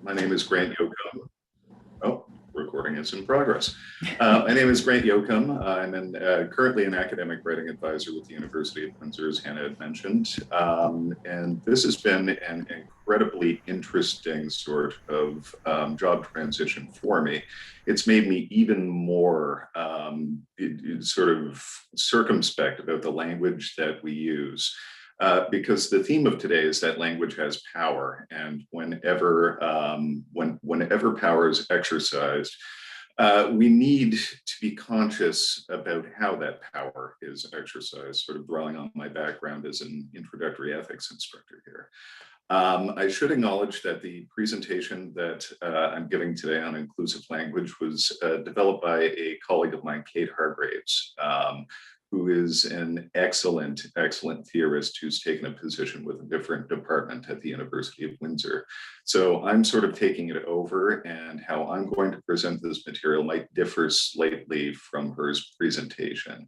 My name is Grant Yocum. Oh, recording is in progress. My name is Grant Yocum. I'm currently an academic writing advisor with the University of Windsor, as Hannah had mentioned. And this has been an incredibly interesting sort of job transition for me. It's made me even more sort of circumspect about the language that we use. Because the theme of today is that language has power, and whenever power is exercised, we need to be conscious about how that power is exercised, sort of drawing on my background as an introductory ethics instructor here. I should acknowledge that the presentation that I'm giving today on inclusive language was developed by a colleague of mine, Kate Hargraves, who is an excellent theorist who's taken a position with a different department at the University of Windsor. So I'm sort of taking it over, and how I'm going to present this material might differ slightly from her presentation.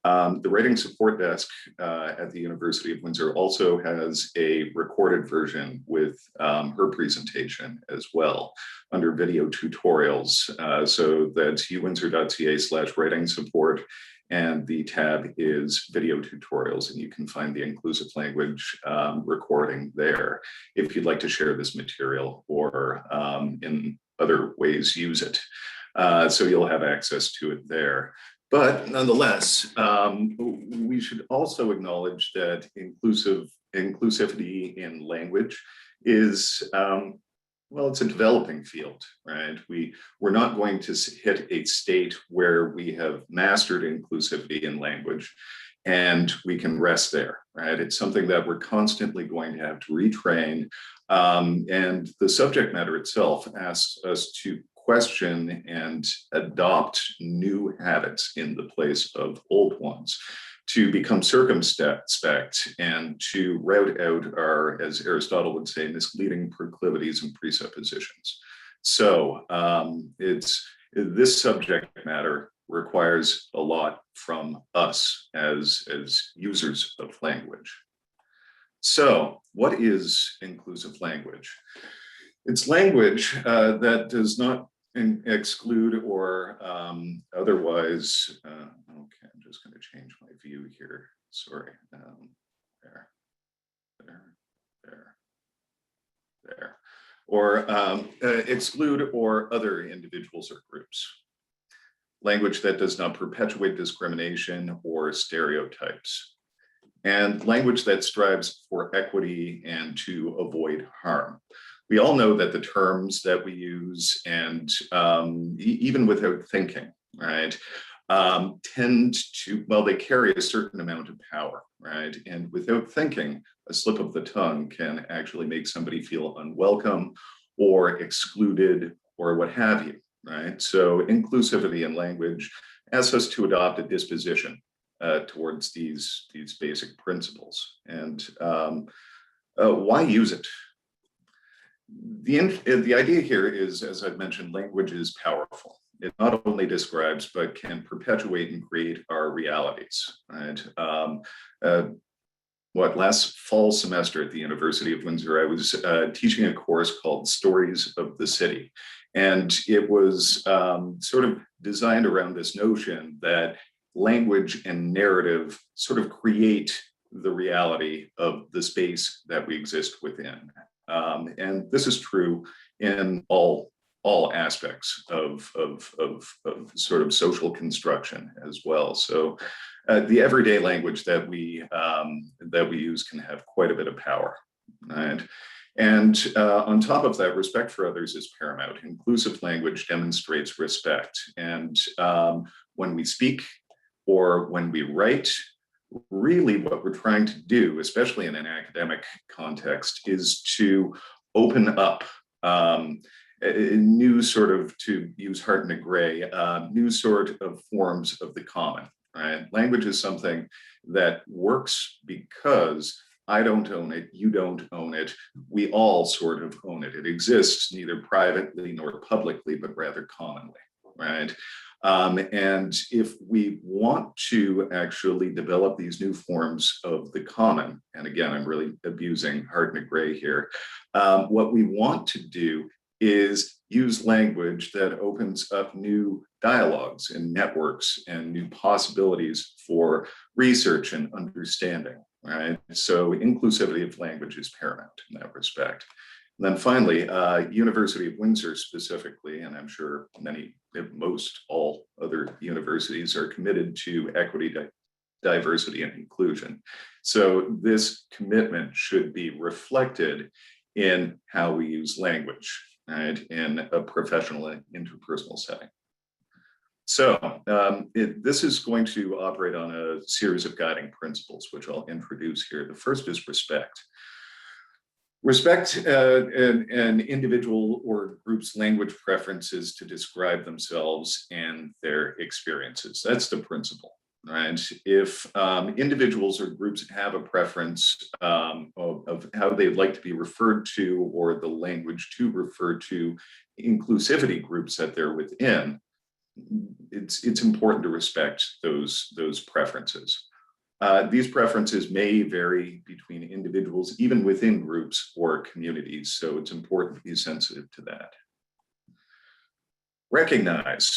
The writing support desk at the University of Windsor also has a recorded version with her presentation as well under video tutorials. So that's uwindsor.ca/writing support. And the tab is video tutorials, and you can find the inclusive language recording there if you'd like to share this material or in other ways use it. So you'll have access to it there. But nonetheless, we should also acknowledge that inclusivity in language is well, it's a developing field, right? We're not going to hit a state where we have mastered inclusivity in language and we can rest there, right? It's something that we're constantly going to have to retrain. And the subject matter itself asks us to question and adopt new habits in the place of old ones, to become circumspect and to rout out our, as Aristotle would say, misleading proclivities and presuppositions. So this subject matter requires a lot from us as users of language. So what is inclusive language? It's language that does not exclude or otherwise, okay, I'm just going to change my view here. Sorry. There. Or exclude or other individuals or groups. Language that does not perpetuate discrimination or stereotypes. And language that strives for equity and to avoid harm. We all know that the terms that we use, and even without thinking, right, tend to, well, they carry a certain amount of power, right? And without thinking, a slip of the tongue can actually make somebody feel unwelcome or excluded or what have you, right? So inclusivity in language asks us to adopt a disposition towards these basic principles. And why use it? The idea here is, as I've mentioned, language is powerful. It not only describes, but can perpetuate and create our realities, right? Last fall semester at the University of Windsor, I was teaching a course called Stories of the City. And it was sort of designed around this notion that language and narrative sort of create the reality of the space that we exist within. And this is true in all aspects of sort of social construction as well. So the everyday language that we use can have quite a bit of power, right? And on top of that, respect for others is paramount. Inclusive language demonstrates respect. And when we speak or when we write, really what we're trying to do, especially in an academic context, is to open up a new sort of, to use Hart and Gray, new sort of forms of the common, right? Language is something that works because I don't own it, you don't own it, we all sort of own it. It exists neither privately nor publicly, but rather commonly, right? And if we want to actually develop these new forms of the common, and again, I'm really abusing Hart and Gray here, what we want to do is use language that opens up new dialogues and networks and new possibilities for research and understanding, right? So inclusivity of language is paramount in that respect. And then finally, University of Windsor specifically, and I'm sure most all other universities are committed to equity, diversity, and inclusion. So this commitment should be reflected in how we use language, right, in a professional and interpersonal setting. So this is going to operate on a series of guiding principles, which I'll introduce here. The first is respect. Respect an individual or group's language preferences to describe themselves and their experiences. That's the principle, right? If individuals or groups have a preference of how they'd like to be referred to, or the language to refer to inclusivity groups that they're within, it's important to respect those preferences. These preferences may vary between individuals, even within groups or communities, so it's important to be sensitive to that. Recognize.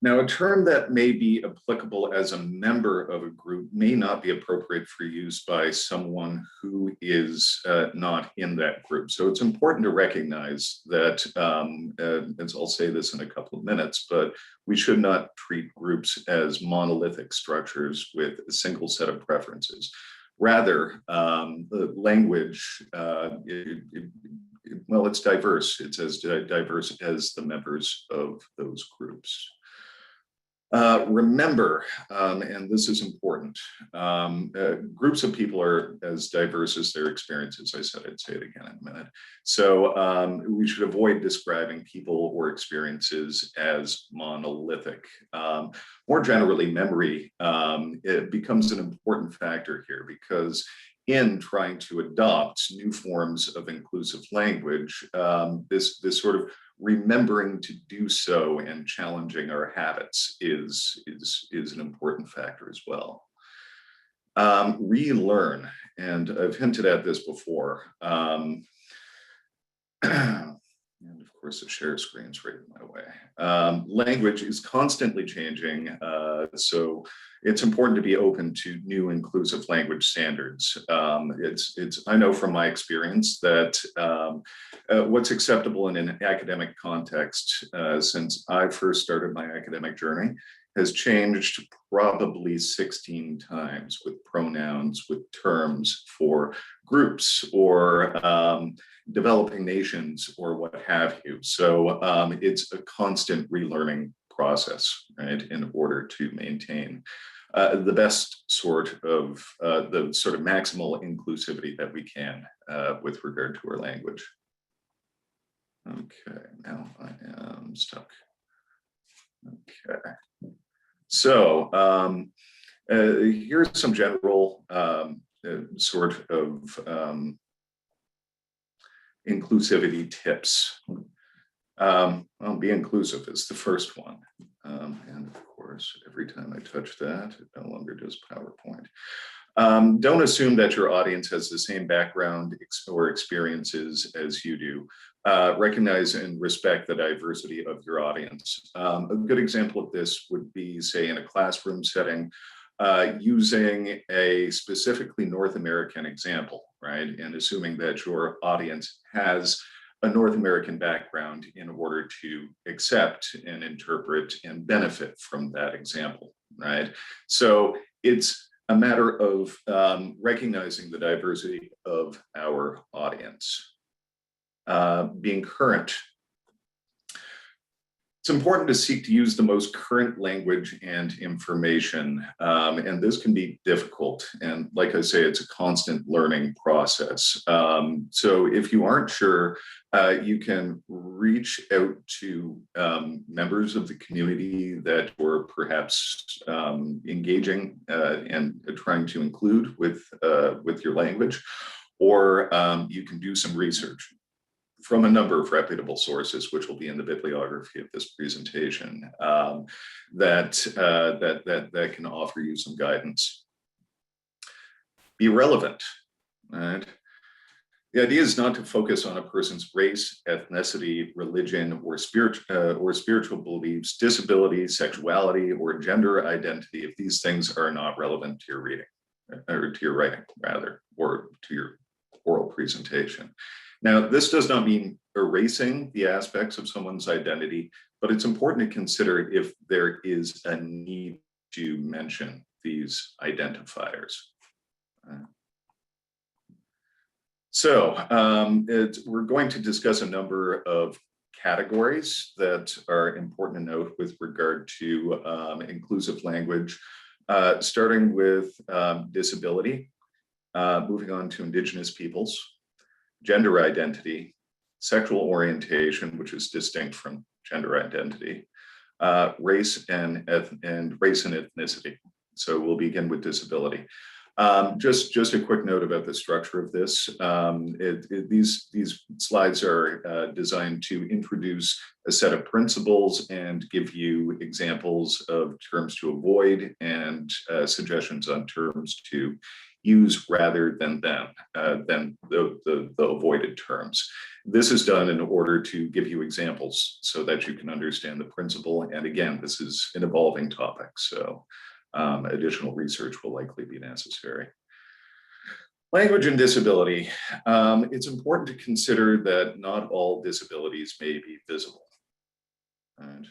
Now, a term that may be applicable as a member of a group may not be appropriate for use by someone who is not in that group. So it's important to recognize that, as I'll say this in a couple of minutes, but we should not treat groups as monolithic structures with a single set of preferences. Rather, the language, well, it's diverse. It's as diverse as the members of those groups. Remember, and this is important, groups of people are as diverse as their experiences. I said I'd say it again in a minute. So we should avoid describing people or experiences as monolithic. More generally, memory it becomes an important factor here, because in trying to adopt new forms of inclusive language, this sort of remembering to do so and challenging our habits is an important factor as well. Relearn, and I've hinted at this before. And of course, the share screen's right in my way. Language is constantly changing, so it's important to be open to new inclusive language standards. I know from my experience that what's acceptable in an academic context since I first started my academic journey has changed probably 16 times, with pronouns, with terms for groups or developing nations or what have you. So it's a constant relearning process, right, in order to maintain the best sort of maximal inclusivity that we can with regard to our language. Okay, now I am stuck. Okay, so here's some general sort of inclusivity tips. Well, be inclusive is the first one. And of course, every time I touch that, it no longer does PowerPoint. Don't assume that your audience has the same background or experiences as you do. Recognize and respect the diversity of your audience. A good example of this would be, say, in a classroom setting, using a specifically North American example, right? And assuming that your audience has a North American background in order to accept and interpret and benefit from that example, right? So it's a matter of recognizing the diversity of our audience. Being current. It's important to seek to use the most current language and information, and this can be difficult. And like I say, it's a constant learning process. So if you aren't sure, you can reach out to members of the community that were perhaps engaging and trying to include with your language, or you can do some research from a number of reputable sources, which will be in the bibliography of this presentation, that can offer you some guidance. Be relevant, right? The idea is not to focus on a person's race, ethnicity, religion, or spiritual beliefs, disability, sexuality, or gender identity if these things are not relevant to your reading, or to your writing, rather, or to your oral presentation. Now, this does not mean erasing the aspects of someone's identity, but it's important to consider if there is a need to mention these identifiers. We're going to discuss a number of categories that are important to note with regard to inclusive language, starting with disability, moving on to Indigenous peoples, gender identity, sexual orientation, which is distinct from gender identity, race and ethnicity. So we'll begin with disability. Just a quick note about the structure of this. These slides are designed to introduce a set of principles and give you examples of terms to avoid and suggestions on terms to use rather than the avoided terms. This is done in order to give you examples so that you can understand the principle. And again, this is an evolving topic, so additional research will likely be necessary. Language and disability. It's important to consider that not all disabilities may be visible. And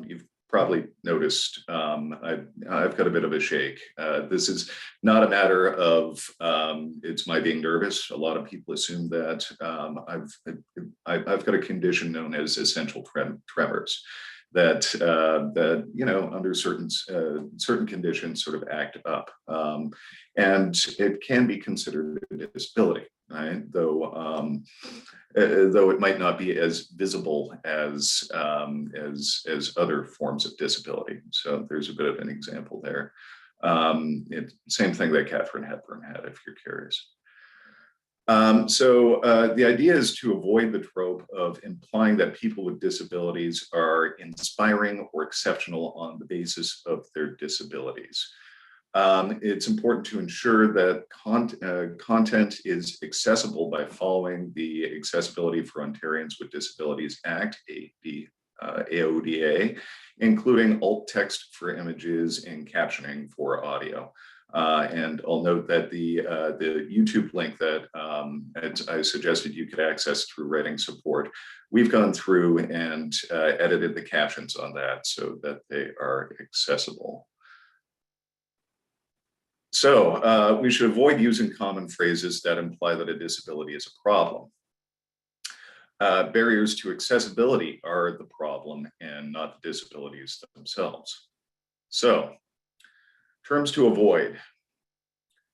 you've probably noticed I've got a bit of a shake. This is not a matter of it's my being nervous. A lot of people assume that I've got a condition known as essential tremors that under certain conditions sort of act up, and it can be considered a disability, right? Though it might not be as visible as other forms of disability. So there's a bit of an example there. Same thing that Katharine Hepburn had, if you're curious. The idea is to avoid the trope of implying that people with disabilities are inspiring or exceptional on the basis of their disabilities. It's important to ensure that content is accessible by following the Accessibility for Ontarians with Disabilities Act, AODA, including alt text for images and captioning for audio. And I'll note that the YouTube link that I suggested you could access through writing support, we've gone through and edited the captions on that so that they are accessible. So we should avoid using common phrases that imply that a disability is a problem. Barriers to accessibility are the problem and not the disabilities themselves. So, terms to avoid: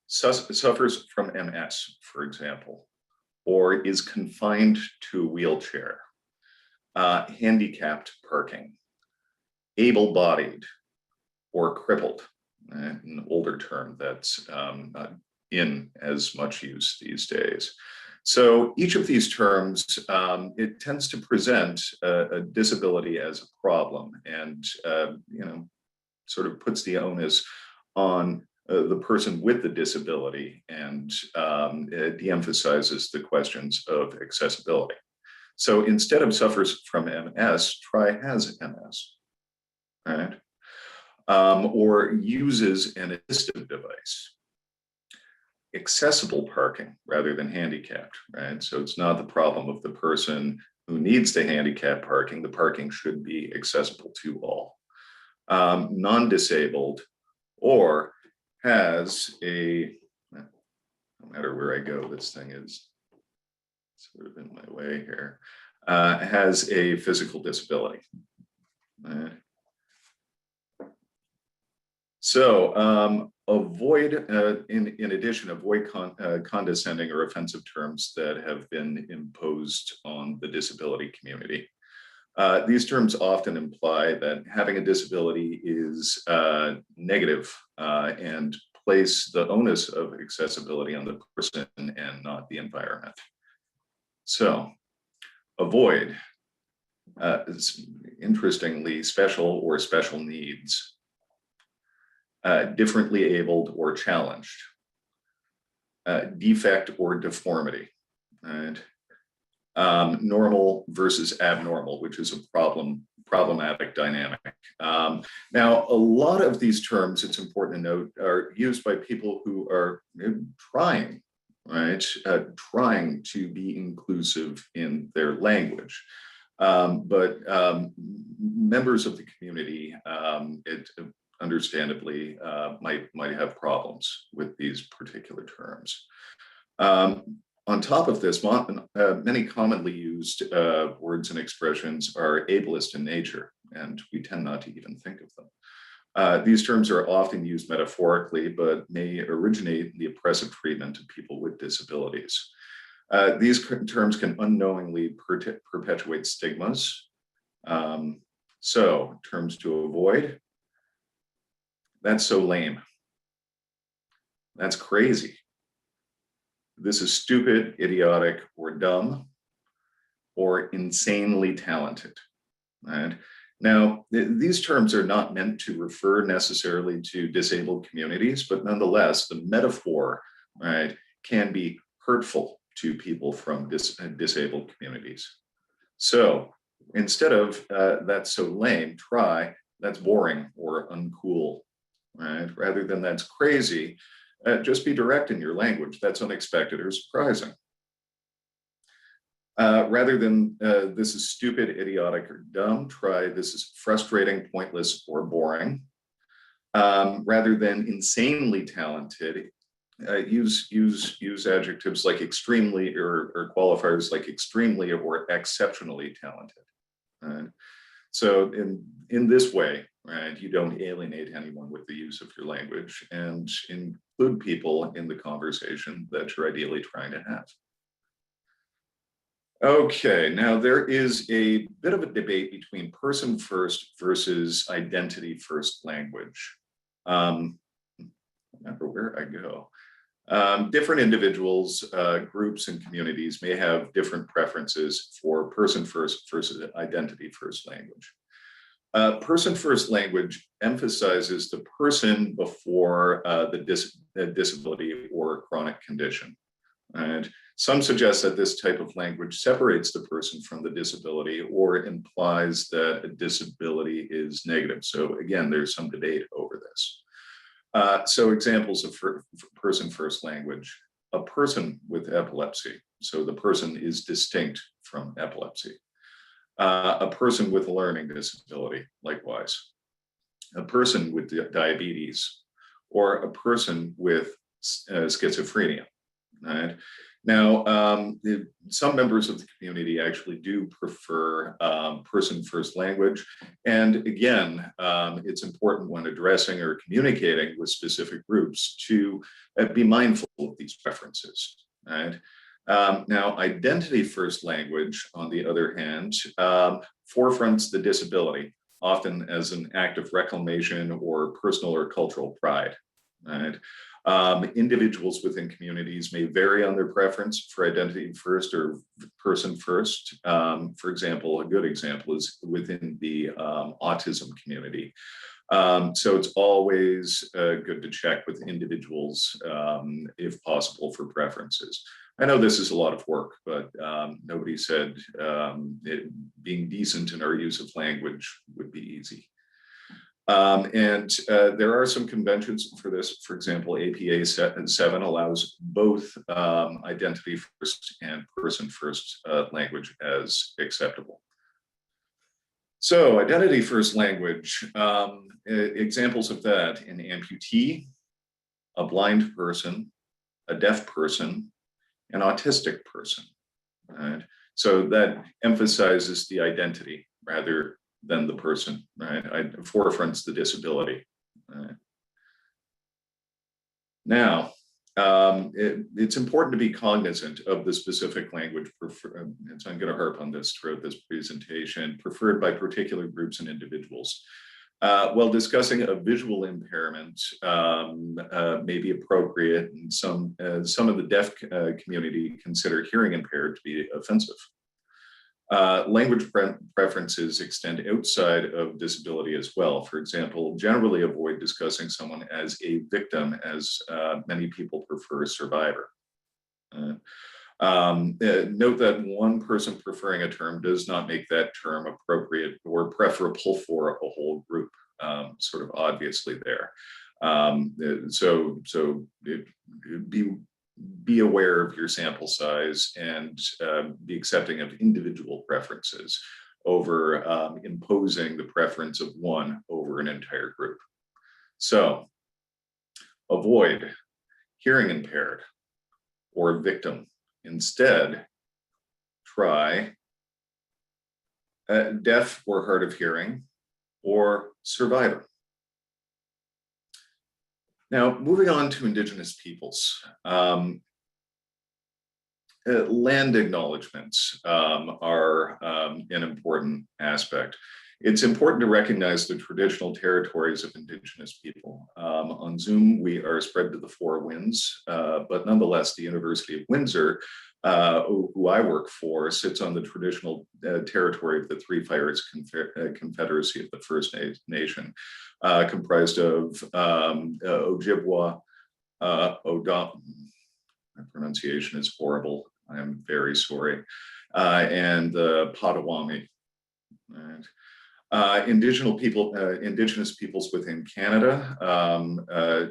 suffers from MS, for example, or is confined to a wheelchair, handicapped parking, able-bodied, or crippled, an older term that's not in as much use these days. So each of these terms, it tends to present a disability as a problem, and sort of puts the onus on the person with the disability, and it de-emphasizes the questions of accessibility. So instead of suffers from MS, try has MS, right? Or uses an assistive device. Accessible parking rather than handicapped, right? So it's not the problem of the person who needs the handicap parking. The parking should be accessible to all. Non-disabled, or has a, no matter where I go, this thing is sort of in my way here, has a physical disability. Avoid, in addition, avoid condescending or offensive terms that have been imposed on the disability community. These terms often imply that having a disability is negative and place the onus of accessibility on the person and not the environment. So, avoid, interestingly, special or special needs. Differently abled or challenged, defect or deformity. right? Normal versus abnormal, which is a problematic dynamic. Now, a lot of these terms, it's important to note, are used by people who are trying, right? Trying to be inclusive in their language. But members of the community, understandably, might have problems with these particular terms. On top of this, many commonly used words and expressions are ableist in nature, and we tend not to even think of them. These terms are often used metaphorically, but may originate in the oppressive treatment of people with disabilities. These terms can unknowingly perpetuate stigmas. So, terms to avoid. That's so lame. That's crazy. This is stupid, idiotic, or dumb, or insanely talented. Right? Now, these terms are not meant to refer necessarily to disabled communities, but nonetheless, the metaphor, right, can be hurtful to people from disabled communities. So instead of that's so lame, try that's boring or uncool, right? Rather than that's crazy, just be direct in your language. That's unexpected or surprising. Rather than this is stupid, idiotic, or dumb, try this is frustrating, pointless, or boring. Rather than insanely talented, use adjectives like extremely or qualifiers like extremely or exceptionally talented. Right? So in this way, right, you don't alienate anyone with the use of your language and include people in the conversation that you're ideally trying to have. Okay, now there is a bit of a debate between person first versus identity first language. Remember where I go. Different individuals, groups, and communities may have different preferences for person first versus identity first language. Person first language emphasizes the person before the disability or chronic condition. And some suggest that this type of language separates the person from the disability or implies that a disability is negative. So again, there's some debate over this. So examples of person first language, a person with epilepsy. So the person is distinct from epilepsy. A person with a learning disability, likewise. A person with diabetes, or a person with schizophrenia, right? Now, some members of the community actually do prefer person first language. And again, it's important when addressing or communicating with specific groups to be mindful of these preferences, right? Now, identity first language, on the other hand, forefronts the disability, often as an act of reclamation or personal or cultural pride, right? Individuals within communities may vary on their preference for identity first or person first. For example, a good example is within the autism community. So it's always good to check with individuals, if possible, for preferences. I know this is a lot of work, but nobody said being decent in our use of language would be easy. There are some conventions for this. For example, APA 7 allows both identity first and person first language as acceptable. So identity first language, examples of that: an amputee, a blind person, a deaf person, an autistic person, right? So that emphasizes the identity rather than the person, right? Forefronts the disability. Right? Now, it's important to be cognizant of the specific language, and so I'm going to harp on this throughout this presentation, preferred by particular groups and individuals. While discussing a visual impairment may be appropriate, and some of the deaf community consider hearing impaired to be offensive. Language preferences extend outside of disability as well. For example, generally avoid discussing someone as a victim, as many people prefer survivor. Note that one person preferring a term does not make that term appropriate or preferable for a whole group, sort of obviously there. Be aware of your sample size and be accepting of individual preferences over imposing the preference of one over an entire group. So avoid hearing impaired or victim. Instead, try deaf or hard of hearing or survivor. Now, moving on to Indigenous peoples. Land acknowledgements are an important aspect. It's important to recognize the traditional territories of Indigenous people. On Zoom, we are spread to the four winds, but nonetheless, the University of Windsor, who I work for, sits on the traditional territory of the Three Fires Confederacy of the First Nation, comprised of Ojibwa, Odom, my pronunciation is horrible, I am very sorry, and the Potawatomi. Right. Indigenous peoples within Canada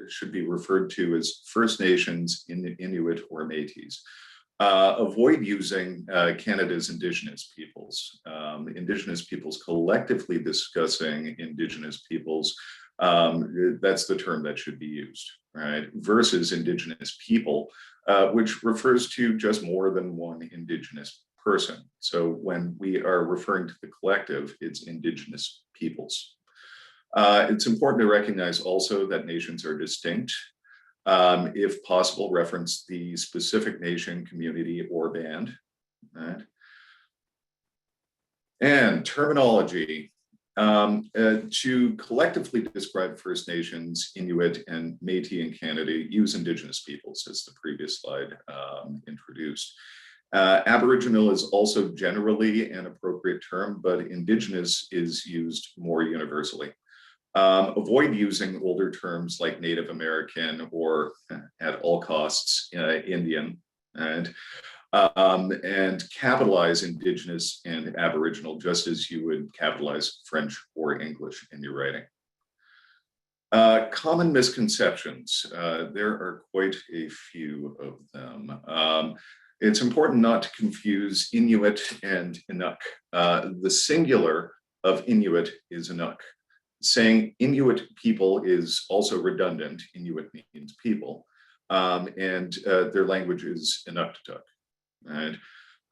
should be referred to as First Nations, Inuit, or Métis. Avoid using Canada's Indigenous peoples. Indigenous peoples collectively discussing Indigenous peoples, that's the term that should be used, right? Versus Indigenous people, which refers to just more than one Indigenous person. So when we are referring to the collective, it's Indigenous peoples. It's important to recognize also that nations are distinct. If possible, reference the specific nation, community, or band. Right? And terminology. To collectively describe First Nations, Inuit, and Métis in Canada, use Indigenous peoples, as the previous slide introduced. Aboriginal is also generally an appropriate term, but Indigenous is used more universally. Avoid using older terms like Native American or, at all costs, Indian, and capitalize Indigenous and Aboriginal just as you would capitalize French or English in your writing. Common misconceptions. There are quite a few of them. It's important not to confuse Inuit and Inuk. The singular of Inuit is Inuk. Saying Inuit people is also redundant. Inuit means people, and their language is Inuktitut. Right?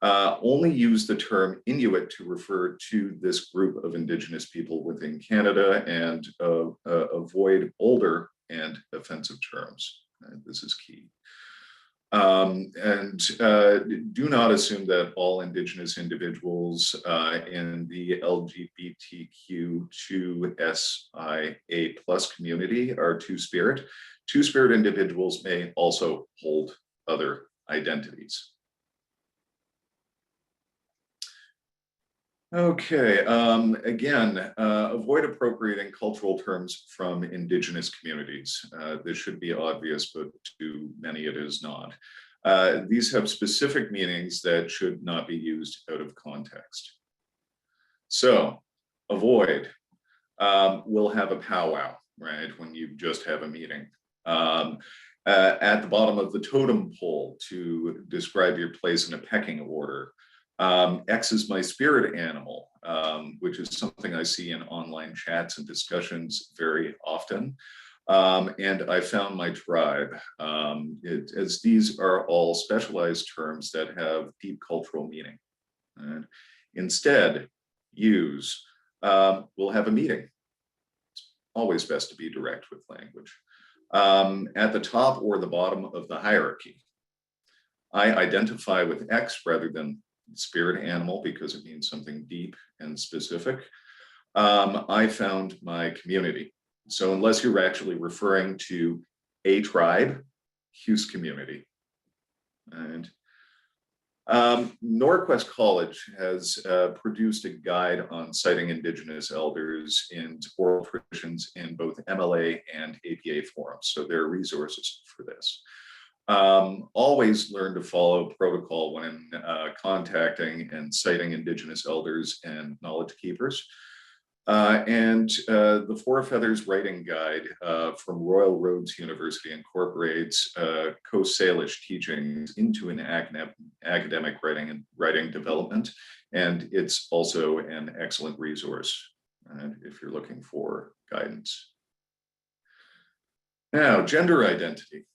Only use the term Inuit to refer to this group of Indigenous people within Canada, and avoid older and offensive terms. Right? This is key. Do not assume that all Indigenous individuals in the LGBTQ2SIA+ community are Two-Spirit. Two-Spirit individuals may also hold other identities. Okay, again, avoid appropriating cultural terms from Indigenous communities. This should be obvious, but to many it is not. These have specific meanings that should not be used out of context. So, avoid, we'll have a powwow, right, when you just have a meeting. At the bottom of the totem pole to describe your place in a pecking order. X is my spirit animal, which is something I see in online chats and discussions very often. And I found my tribe, as these are all specialized terms that have deep cultural meaning. And instead, use, we'll have a meeting. It's always best to be direct with language. At the top or the bottom of the hierarchy. I identify with X rather than spirit animal because it means something deep and specific. I found my community. So unless you're actually referring to a tribe, use community. And Norquest College has produced a guide on citing Indigenous elders in oral traditions in both MLA and APA forums. So there are resources for this. Always learn to follow protocol when contacting and citing Indigenous elders and knowledge keepers. The Four Feathers Writing Guide from Royal Roads University incorporates Coast Salish teachings into an academic writing development, and it's also an excellent resource if you're looking for guidance. Now, gender identity.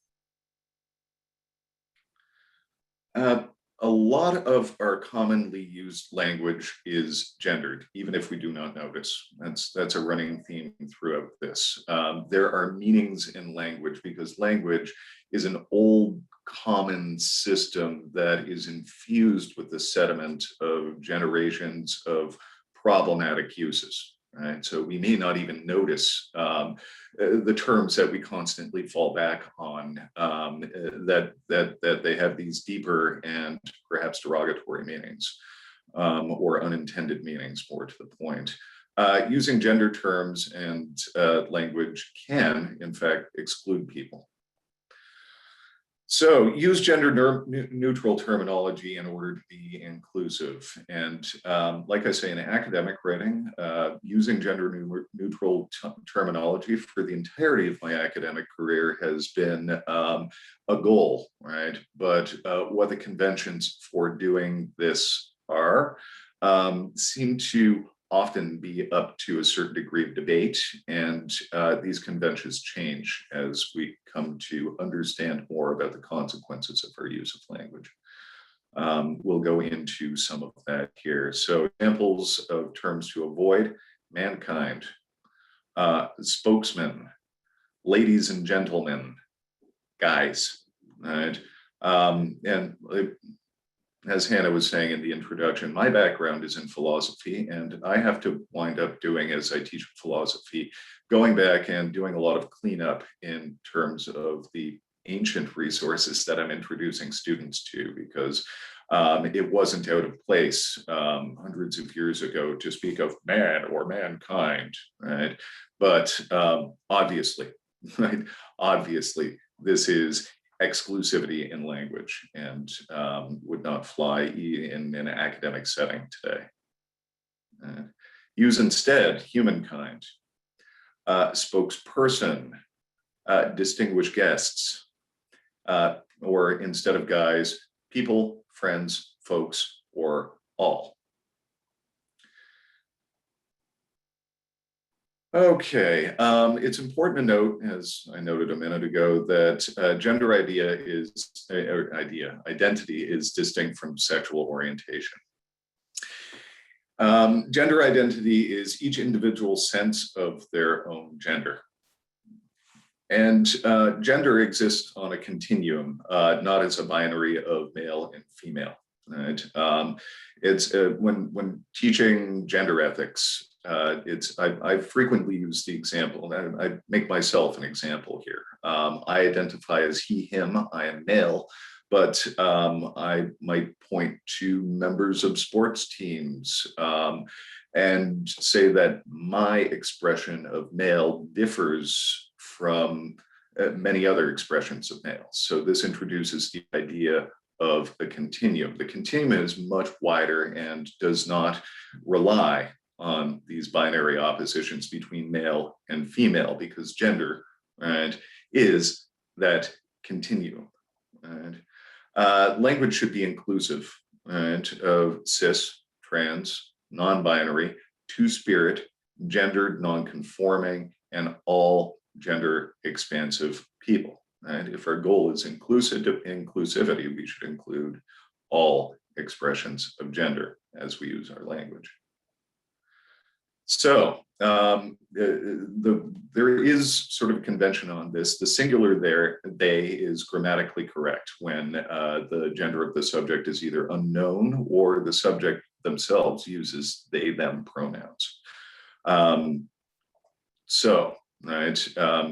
A lot of our commonly used language is gendered, even if we do not notice. That's a running theme throughout this. There are meanings in language because language is an old common system that is infused with the sediment of generations of problematic uses. Right? So we may not even notice the terms that we constantly fall back on, that they have these deeper and perhaps derogatory meanings or unintended meanings, more to the point. Using gender terms and language can, in fact, exclude people. So use gender neutral terminology in order to be inclusive. And like I say, in academic writing, using gender neutral terminology for the entirety of my academic career has been a goal, right? But what the conventions for doing this are seem to often be up to a certain degree of debate, and these conventions change as we come to understand more about the consequences of our use of language. We'll go into some of that here. So examples of terms to avoid: mankind, spokesman, ladies and gentlemen, guys, right? And as Hannah was saying in the introduction, my background is in philosophy, and I have to wind up doing, as I teach philosophy, going back and doing a lot of cleanup in terms of the ancient resources that I'm introducing students to, because it wasn't out of place hundreds of years ago to speak of man or mankind, right? But obviously, right? Obviously, this is exclusivity in language and would not fly in an academic setting today. Use instead humankind, spokesperson, distinguished guests, or instead of guys, people, friends, folks, or all. Okay, it's important to note, as I noted a minute ago, that gender identity is distinct from sexual orientation. Gender identity is each individual's sense of their own gender. And gender exists on a continuum, not as a binary of male and female. Right? It's when teaching gender ethics, I frequently use the example, and I make myself an example here. I identify as he, him, I am male, but I might point to members of sports teams and say that my expression of male differs from many other expressions of male. So this introduces the idea of a continuum. The continuum is much wider and does not rely on these binary oppositions between male and female, because gender, right, is that continuum. Right? Language should be inclusive, right, of cis, trans, non-binary, two-spirit, gendered, non-conforming, and all gender expansive people. Right? If our goal is inclusivity, we should include all expressions of gender as we use our language. So there is sort of convention on this. The singular there, they, is grammatically correct when the gender of the subject is either unknown or the subject themselves uses they, them pronouns. Right,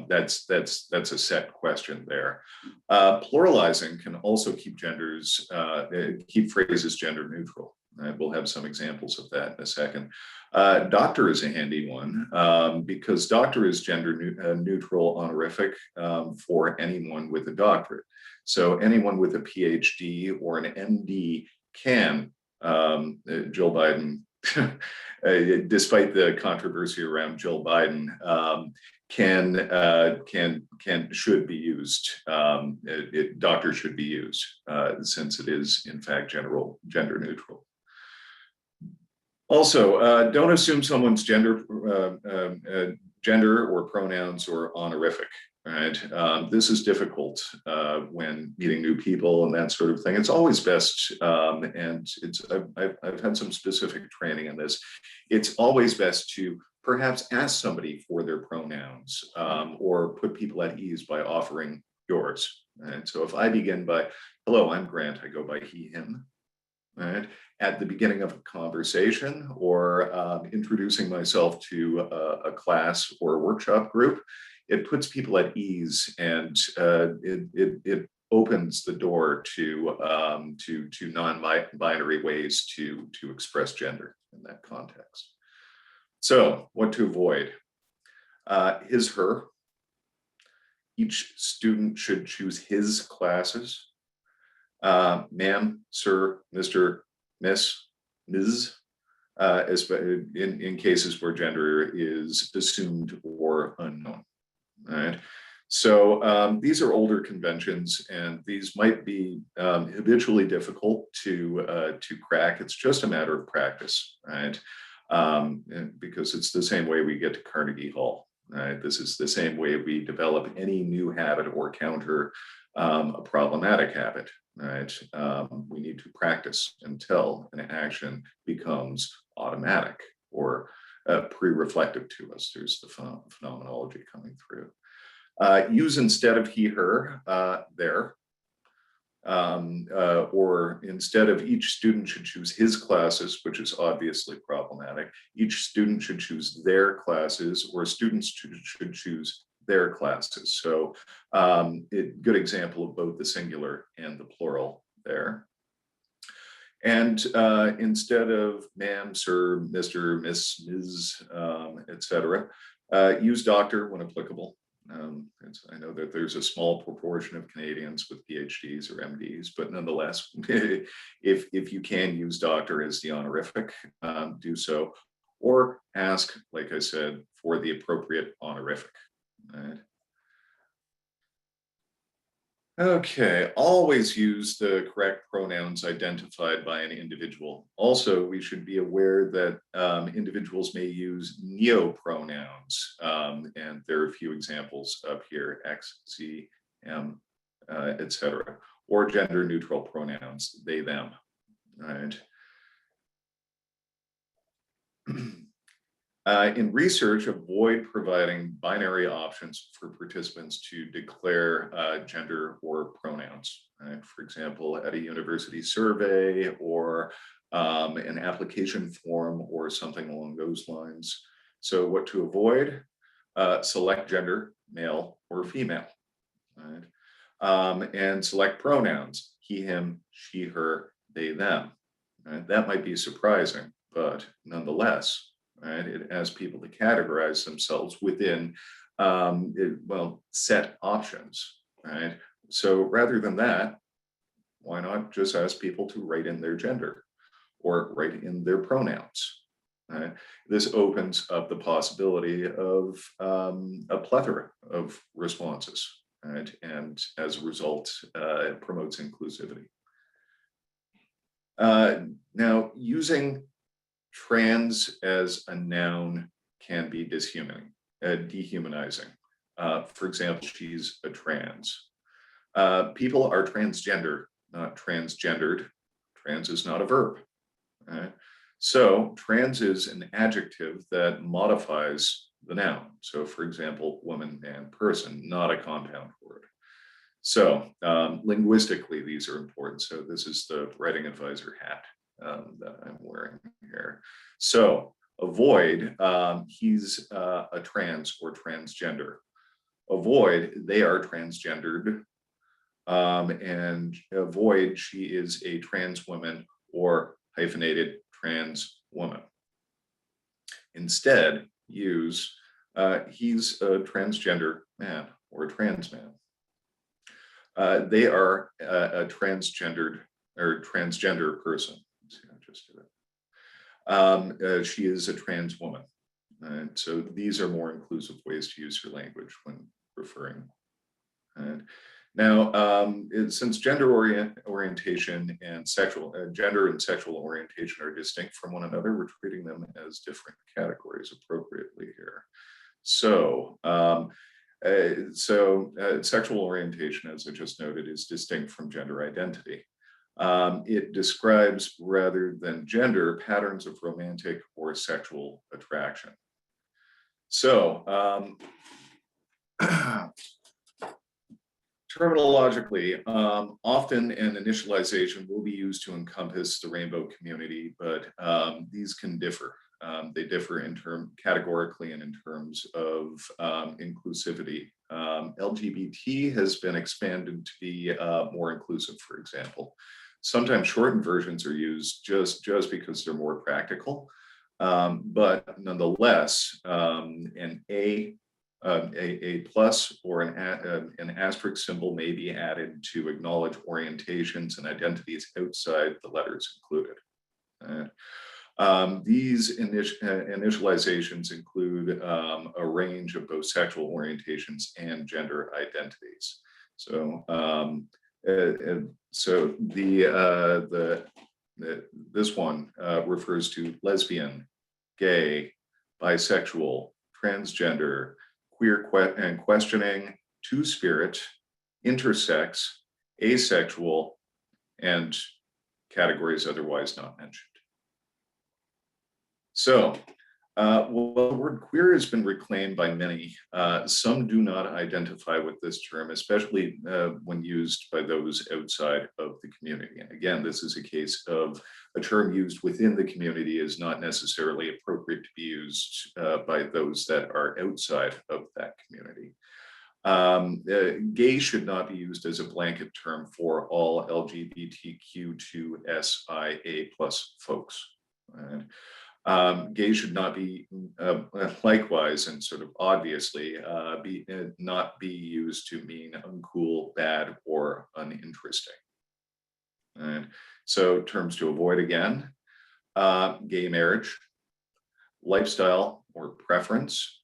that's a set question there. Pluralizing can also keep phrases gender neutral. We'll have some examples of that in a second. Doctor is a handy one because doctor is gender neutral honorific for anyone with a doctorate. So anyone with a PhD or an MD can, Jill Biden, despite the controversy around Jill Biden, should be used. Doctor should be used since it is in fact gender neutral. Also, don't assume someone's gender or pronouns or honorific. Right, this is difficult when meeting new people and that sort of thing. It's always best, and I've had some specific training in this. It's always best to perhaps ask somebody for their pronouns or put people at ease by offering yours. And so if I begin by, hello, I'm Grant, I go by he, him, right? At the beginning of a conversation or introducing myself to a class or a workshop group, it puts people at ease and it opens the door to non-binary ways to express gender in that context. So what to avoid? His, her. Each student should choose his classes. Ma'am, sir, Mr., miss, ms, in cases where gender is assumed or unknown. Right. So these are older conventions, and these might be habitually difficult to crack. It's just a matter of practice, right? Because it's the same way we get to Carnegie Hall. Right? This is the same way we develop any new habit or counter a problematic habit. Right? We need to practice until an action becomes automatic or pre-reflective to us. There's the phenomenology coming through. Use instead of he, her, there. Or instead of each student should choose his classes, which is obviously problematic, each student should choose their classes, or students should choose their classes. So good example of both the singular and the plural there. And instead of ma'am, sir, Mr., miss, ms, etc., use doctor when applicable. I know that there's a small proportion of Canadians with PhDs or MDs, but nonetheless, if you can use doctor as the honorific, do so, or ask, like I said, for the appropriate honorific. Right? Okay, always use the correct pronouns identified by an individual. Also, we should be aware that individuals may use neopronouns, and there are a few examples up here, X, Z, M, etc., or gender neutral pronouns, they, them, right? In research, avoid providing binary options for participants to declare gender or pronouns. Right? For example, at a university survey or an application form or something along those lines. So what to avoid? Select gender, male or female. Right? And select pronouns, he, him, she, her, they, them. Right? That might be surprising, but nonetheless, right? It asks people to categorize themselves within, set options, right? So rather than that, why not just ask people to write in their gender or write in their pronouns, right? This opens up the possibility of a plethora of responses, right? And as a result, it promotes inclusivity. Now, using trans as a noun can be dehumanizing. For example, she's a trans. People are transgender, not transgendered. Trans is not a verb. Right? So trans is an adjective that modifies the noun. So for example, woman, man, person, not a compound word. So linguistically, these are important. So this is the writing advisor hat that I'm wearing here. So avoid, he's a trans or transgender. Avoid, they are transgendered. And avoid, she is a trans woman or hyphenated trans woman. Instead, use he's a transgender man or a trans man. They are a transgendered or transgender person. Let's see, I just did it. She is a trans woman. And so these are more inclusive ways to use your language when referring. And now, since orientation and gender and sexual orientation are distinct from one another, we're treating them as different categories appropriately here. So, sexual orientation, as I just noted, is distinct from gender identity. It describes, rather than gender, patterns of romantic or sexual attraction. So, terminologically, often an initialization will be used to encompass the rainbow community, but these can differ. They differ categorically and in terms of inclusivity. LGBT has been expanded to be more inclusive, for example. Sometimes shortened versions are used just because they're more practical, but nonetheless, an A plus or an asterisk symbol may be added to acknowledge orientations and identities outside the letters included. These initializations include a range of both sexual orientations and gender identities. So, this one refers to lesbian, gay, bisexual, transgender, queer and questioning, two-spirit, intersex, asexual, and categories otherwise not mentioned. So, well, the word queer has been reclaimed by many. Some do not identify with this term, especially when used by those outside of the community. And again, this is a case of a term used within the community is not necessarily appropriate to be used by those that are outside of that community. Gay should not be used as a blanket term for all LGBTQ2SIA+ folks. Right? Gay should not be likewise and sort of obviously not be used to mean uncool, bad, or uninteresting. And so terms to avoid again, gay marriage, lifestyle or preference,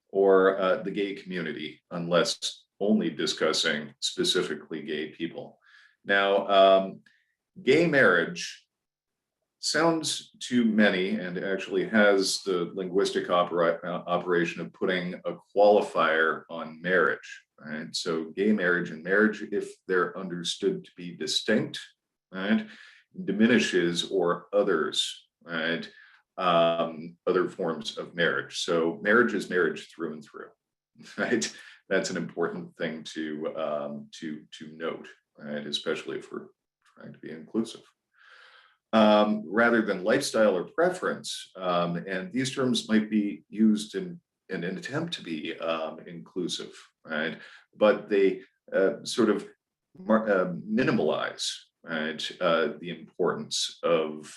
or the gay community, unless only discussing specifically gay people. Now, gay marriage sounds to many, and actually has the linguistic operation of putting a qualifier on marriage, right? So gay marriage and marriage, if they're understood to be distinct, right, diminishes or others, right, other forms of marriage. So marriage is marriage through and through, right? That's an important thing to note, right? Especially if we're trying to be inclusive. Rather than lifestyle or preference. And these terms might be used in an attempt to be inclusive, right? But they sort of minimalize, right, the importance of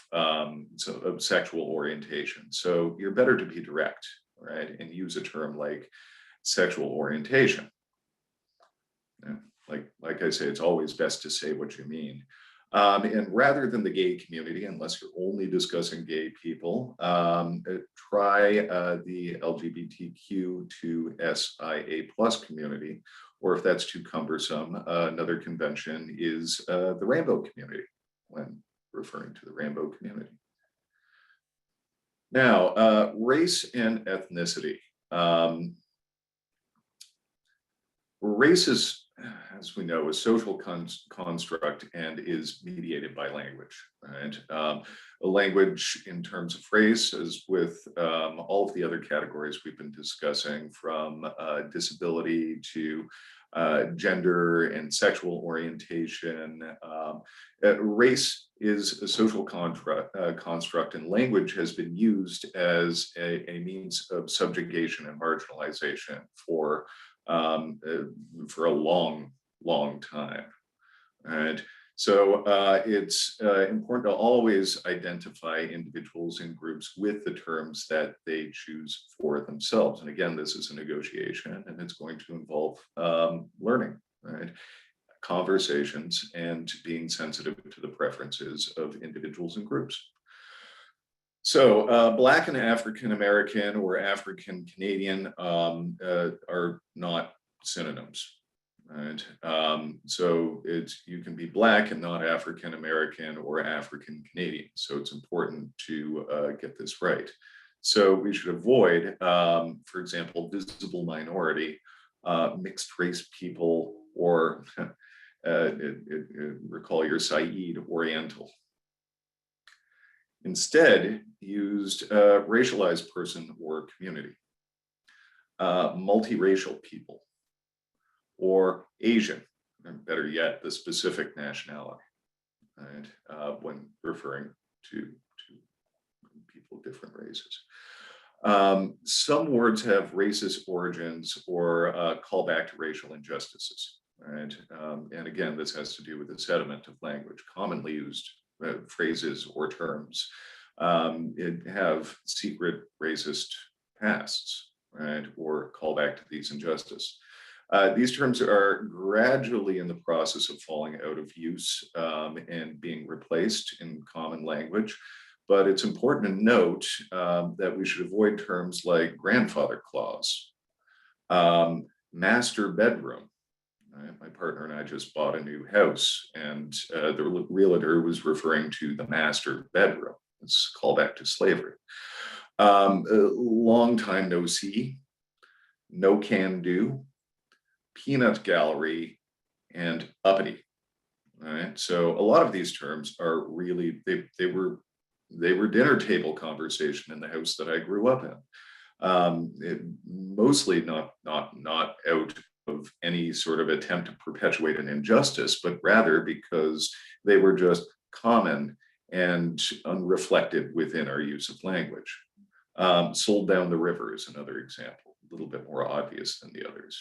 sexual orientation. So you're better to be direct, right, and use a term like sexual orientation. Like I say, it's always best to say what you mean. And rather than the gay community, unless you're only discussing gay people, try the LGBTQ2SIA+ community, or if that's too cumbersome, another convention is the rainbow community when referring to the rainbow community. Now, race and ethnicity. Race is, as we know, a social construct and is mediated by language, right? A language in terms of race, as with all of the other categories we've been discussing, from disability to gender and sexual orientation. Race is a social construct, and language has been used as a means of subjugation and marginalization for a long time, right? So it's important to always identify individuals and groups with the terms that they choose for themselves. And again, this is a negotiation, and it's going to involve learning, right? Conversations, and being sensitive to the preferences of individuals and groups. So Black and African American or African Canadian are not synonyms. Right. So you can be Black and not African American or African Canadian. So it's important to get this right. So we should avoid, for example, visible minority, mixed race people, or recall your Said Oriental. Instead, used racialized person or community, multiracial people, or Asian, and better yet, the specific nationality, right? When referring to people of different races. Some words have racist origins or call back to racial injustices, right? And again, this has to do with the sediment of language. Commonly used phrases or terms it have secret racist pasts, right? Or call back to these injustices. These terms are gradually in the process of falling out of use and being replaced in common language. But it's important to note that we should avoid terms like grandfather clause, master bedroom. Right? My partner and I just bought a new house, and the realtor was referring to the master bedroom. It's a callback to slavery. Long time no see, no can do, peanut gallery, and uppity. All right. So a lot of these terms are really they were dinner table conversation in the house that I grew up in. Mostly not out of any sort of attempt to perpetuate an injustice, but rather because they were just common and unreflected within our use of language. Sold down the river is another example, a little bit more obvious than the others.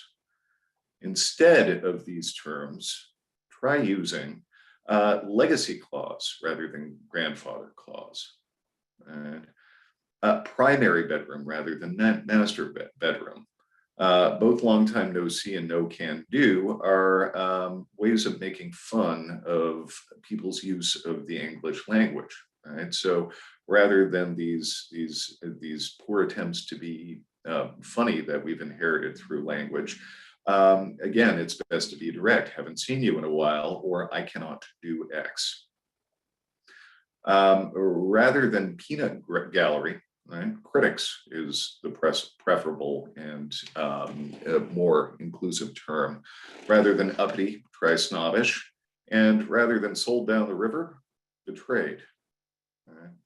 Instead of these terms, try using legacy clause rather than grandfather clause. And primary bedroom rather than master bedroom. Both long time no see and no can do are ways of making fun of people's use of the English language. Right? So rather than these poor attempts to be funny that we've inherited through language, again, it's best to be direct. Haven't seen you in a while, or I cannot do X. Rather than peanut gallery, right? Critics is the preferable and more inclusive term. Rather than uppity, try snobbish. And rather than sold down the river, betrayed.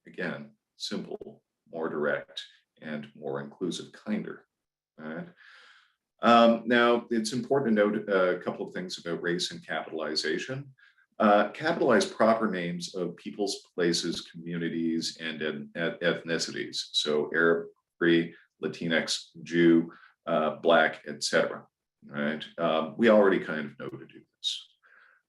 Again, simple, more direct, and more inclusive, kinder. Now, it's important to note a couple of things about race and capitalization. Capitalize proper names of people's, places, communities, and ethnicities. So Arab, Free, Latinx, Jew, Black, etc. Right? We already kind of know to do this.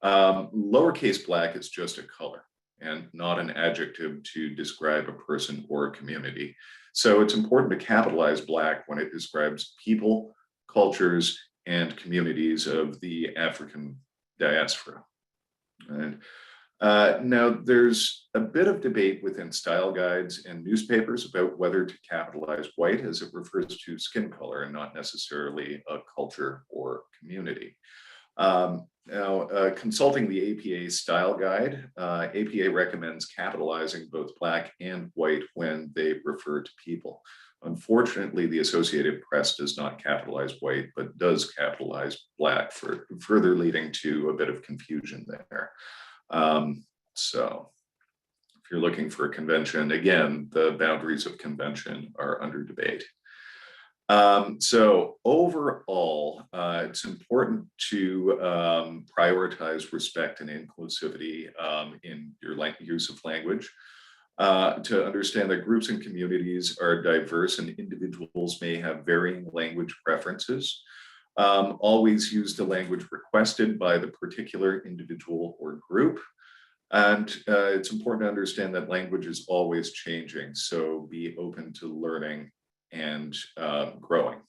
Lowercase black is just a color and not an adjective to describe a person or a community. So it's important to capitalize Black when it describes people, cultures, and communities of the African diaspora. And now there's a bit of debate within style guides and newspapers about whether to capitalize white as it refers to skin color and not necessarily a culture or community. Now, consulting the APA style guide, APA recommends capitalizing both Black and white when they refer to people. Unfortunately, the Associated Press does not capitalize white, but does capitalize Black, further leading to a bit of confusion there. So if you're looking for a convention, again, the boundaries of convention are under debate. So overall, it's important to prioritize respect and inclusivity in your use of language. To understand that groups and communities are diverse and individuals may have varying language preferences. Always use the language requested by the particular individual or group. And it's important to understand that language is always changing, so be open to learning and growing.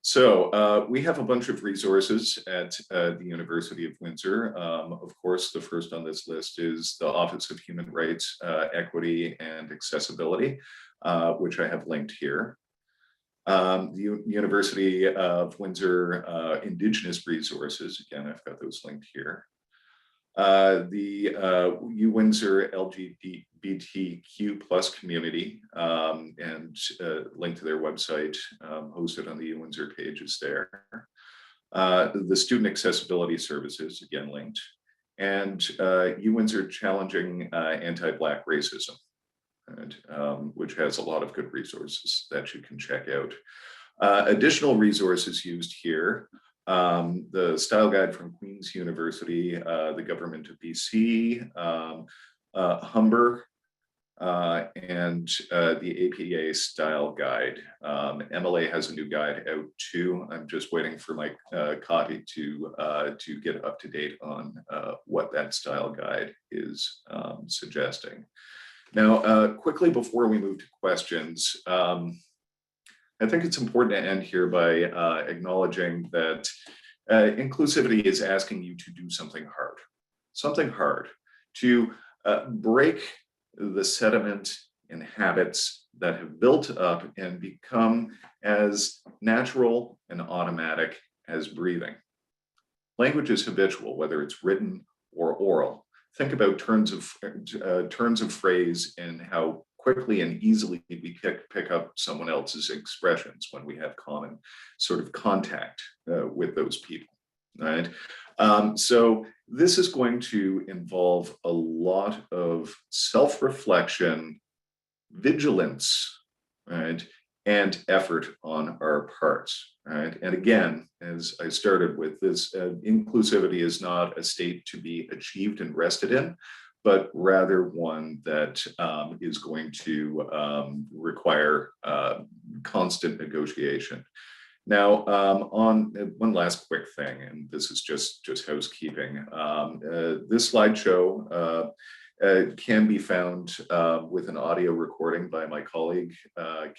So we have a bunch of resources at the University of Windsor. Of course, the first on this list is the Office of Human Rights, Equity and Accessibility, which I have linked here. The University of Windsor Indigenous Resources, again, I've got those linked here. The UWindsor LGBTQ plus community, and link to their website, hosted on the UWindsor page is there. The Student Accessibility Services, again linked, and UWindsor Challenging Anti-Black Racism, and, which has a lot of good resources that you can check out. Additional resources used here: the Style Guide from Queen's University, the Government of BC, Humber, and the APA Style Guide. MLA has a new guide out too. I'm just waiting for my copy to get up to date on what that style guide is suggesting. Now, quickly before we move to questions, I think it's important to end here by acknowledging that inclusivity is asking you to do something hard, to break the sediment and habits that have built up and become as natural and automatic as breathing. Language is habitual, whether it's written or oral. Think about turns of phrase and how quickly and easily we pick up someone else's expressions when we have common sort of contact with those people, right? So this is going to involve a lot of self-reflection, vigilance, right, and effort on our parts, right? And again, as I started with this, inclusivity is not a state to be achieved and rested in, but rather one that is going to require constant negotiation. Now, on one last quick thing, and this is just housekeeping. This slideshow can be found with an audio recording by my colleague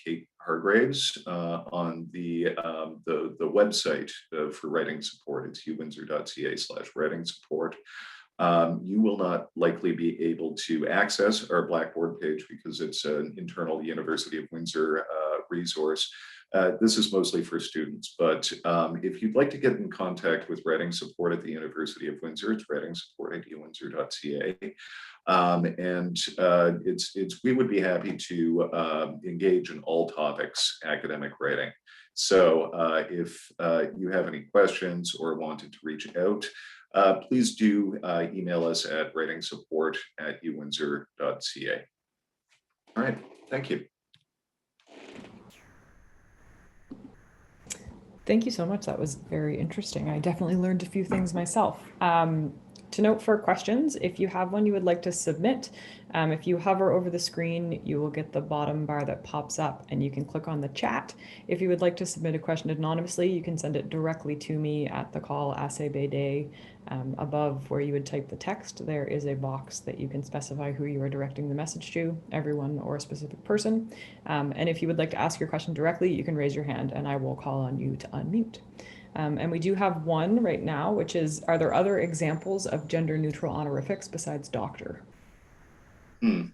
Kate Hargraves on the website for writing support. It's uwindsor.ca/writing support. You will not likely be able to access our Blackboard page because it's an internal University of Windsor resource. This is mostly for students, but if you'd like to get in contact with writing support at the University of Windsor, it's writingsupport@uwindsor.ca. And we would be happy to engage in all topics academic writing. So if you have any questions or wanted to reach out, please do email us at writingsupport@uwindsor.ca. All right, thank you. Thank you so much. That was very interesting. I definitely learned a few things myself. To note for questions, if you have one you would like to submit, if you hover over the screen, you will get the bottom bar that pops up and you can click on the chat. If you would like to submit a question anonymously, you can send it directly to me at the call ACBD. Above where you would type the text, there is a box that you can specify who you are directing the message to, everyone or a specific person. And if you would like to ask your question directly, you can raise your hand and I will call on you to unmute. And we do have one right now, which is, are there other examples of gender neutral honorifics besides doctor? Let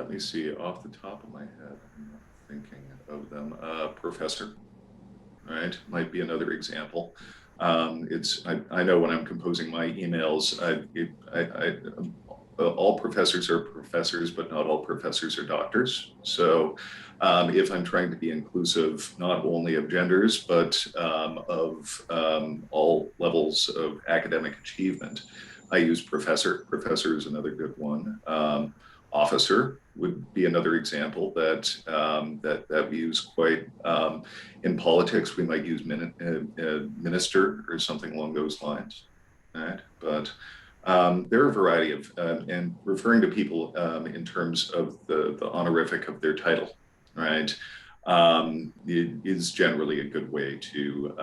me see, off the top of my head, I'm not thinking of them. Professor, right, might be another example. I know when I'm composing my emails, all professors are professors, but not all professors are doctors. So if I'm trying to be inclusive, not only of genders, but of all levels of academic achievement, I use professor. Professor is another good one. Officer would be another example that we use quite in politics. We might use minister or something along those lines, right? But there are a variety of, and referring to people in terms of the honorific of their title, right? it is generally a good way to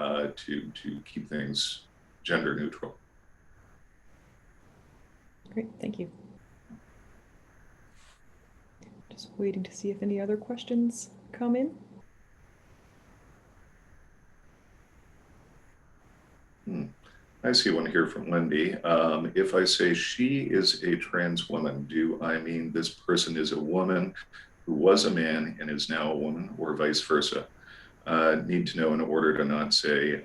keep things gender neutral. Great, thank you. Just waiting to see if any other questions come in. I see one here from Wendy. If I say she is a trans woman, do I mean this person is a woman who was a man and is now a woman, or vice versa? Need to know in order to not say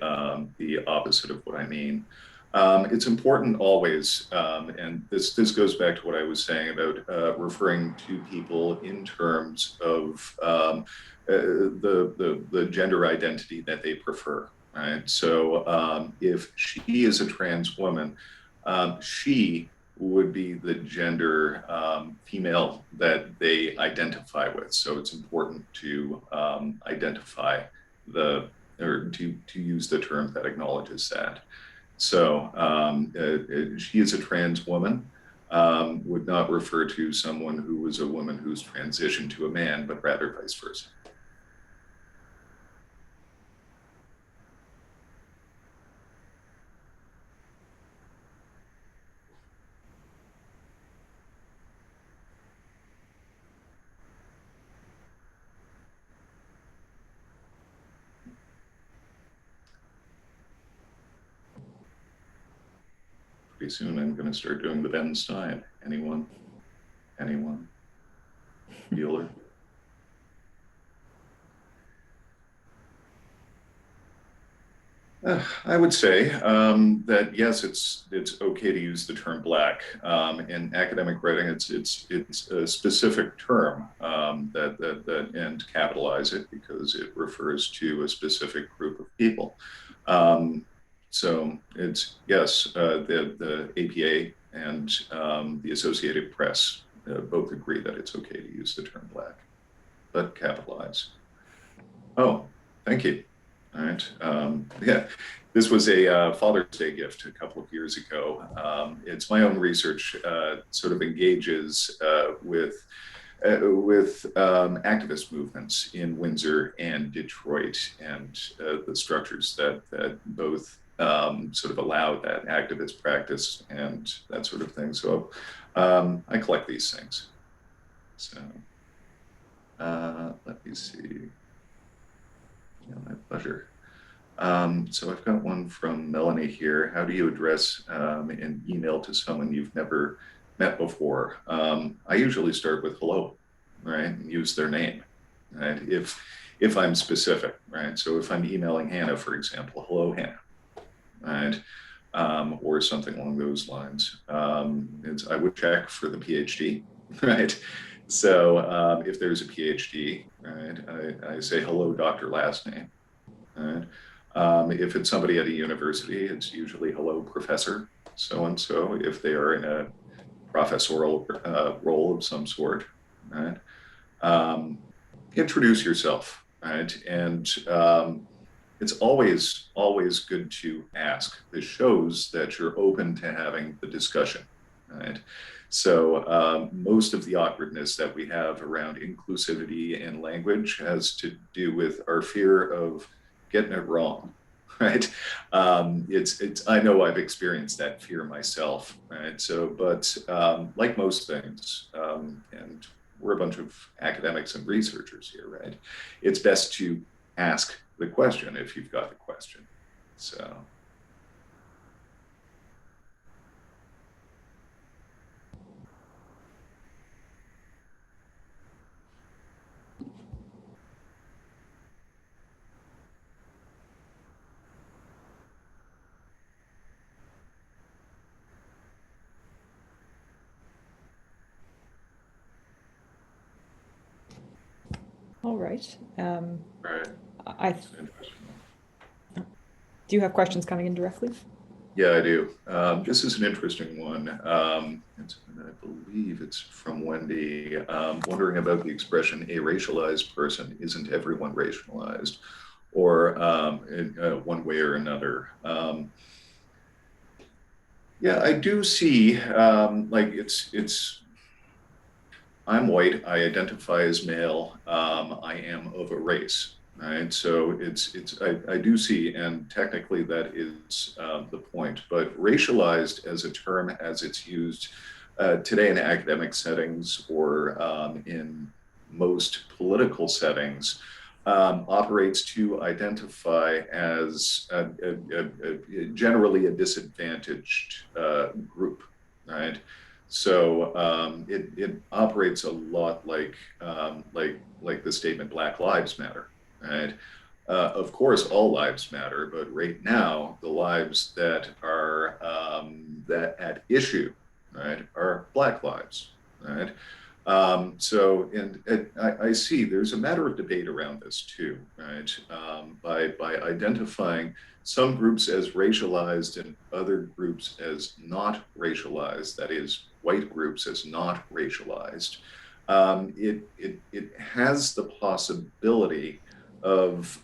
the opposite of what I mean. It's important always, and this goes back to what I was saying about referring to people in terms of the gender identity that they prefer. Right. So if she is a trans woman, she would be the gender female that they identify with. So it's important to identify or to use the term that acknowledges that. So she is a trans woman, would not refer to someone who was a woman who's transitioned to a man, but rather vice versa. Pretty soon I'm going to start doing the Ben Stein. Anyone? Anyone? Bueller? I would say that yes, it's okay to use the term black. In academic writing, it's a specific term and capitalize it because it refers to a specific group of people. So it's yes, the APA and the Associated Press both agree that it's okay to use the term black, but capitalize. Oh, thank you. All right. Yeah, this was a Father's Day gift a couple of years ago. It's my own research, sort of engages with activist movements in Windsor and Detroit, and the structures that both sort of allow that activist practice and that sort of thing. So I collect these things. So let me see. Yeah, my pleasure. So I've got one from Melanie here. How do you address an email to someone you've never met before? I usually start with hello, right? And use their name, right? If I'm specific, right? So if I'm emailing Hannah, for example, hello, Hannah, right? Or something along those lines. I would check for the PhD, right? So if there's a PhD, right, I say hello, Dr. Last name, right? If it's somebody at a university, it's usually hello, Professor so-and-so, if they are in a professorial role of some sort, right? Introduce yourself, right? And it's always good to ask. This shows that you're open to having the discussion, right? So most of the awkwardness that we have around inclusivity in language has to do with our fear of getting it wrong, right? I know I've experienced that fear myself, right? So, but like most things, and we're a bunch of academics and researchers here, right? It's best to ask the question if you've got the question. So. All right. Right. Do you have questions coming in directly? Yeah, I do. This is an interesting one. I believe it's from Wendy, wondering about the expression "a racialized person." Isn't everyone racialized, or in one way or another? Yeah, I do see like it's I'm white, I identify as male, I am of a race, right? So I do see, and technically that is the point, but racialized as a term as it's used today in academic settings or in most political settings operates to identify as generally a disadvantaged group, right? So it operates a lot like the statement "Black Lives Matter," right? Of course, all lives matter, but right now, the lives that are that at issue, right, are Black lives, right? And I see there's a matter of debate around this too, right? By identifying some groups as racialized and other groups as not racialized, that is, white groups as not racialized, it has the possibility of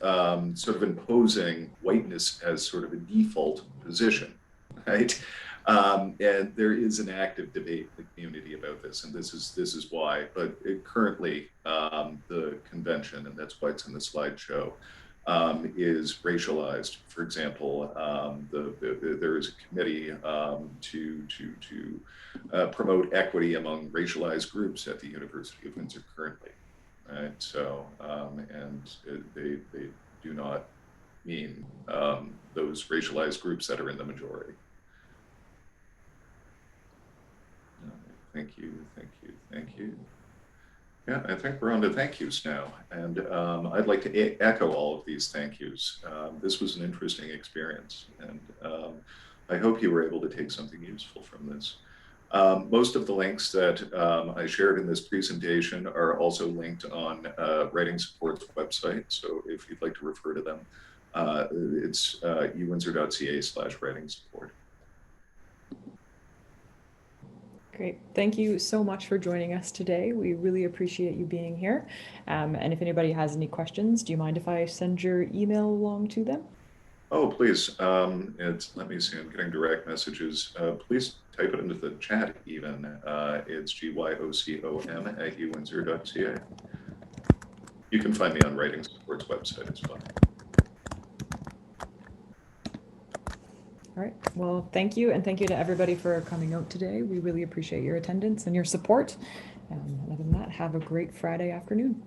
sort of imposing whiteness as sort of a default position, right? And there is an active debate in the community about this, and this is why. But currently, the convention, and that's why it's in the slideshow, is racialized. For example, there is a committee to promote equity among racialized groups at the University of Windsor currently. Right. So, and they do not mean those racialized groups that are in the majority. Thank you, thank you, thank you. Yeah, I think we're on to thank yous now. And I'd like to echo all of these thank yous. This was an interesting experience, and I hope you were able to take something useful from this. Most of the links that I shared in this presentation are also linked on Writing Support's website. So if you'd like to refer to them, it's uwindsor.ca/writing support. Great. Thank you so much for joining us today. We really appreciate you being here. And if anybody has any questions, do you mind if I send your email along to them? Oh, please. Let me see, I'm getting direct messages. Please type it into the chat even. It's gyocom@uwindsor.ca. You can find me on Writing Support's website as well. All right. Well, thank you. And thank you to everybody for coming out today. We really appreciate your attendance and your support. Other than that, have a great Friday afternoon.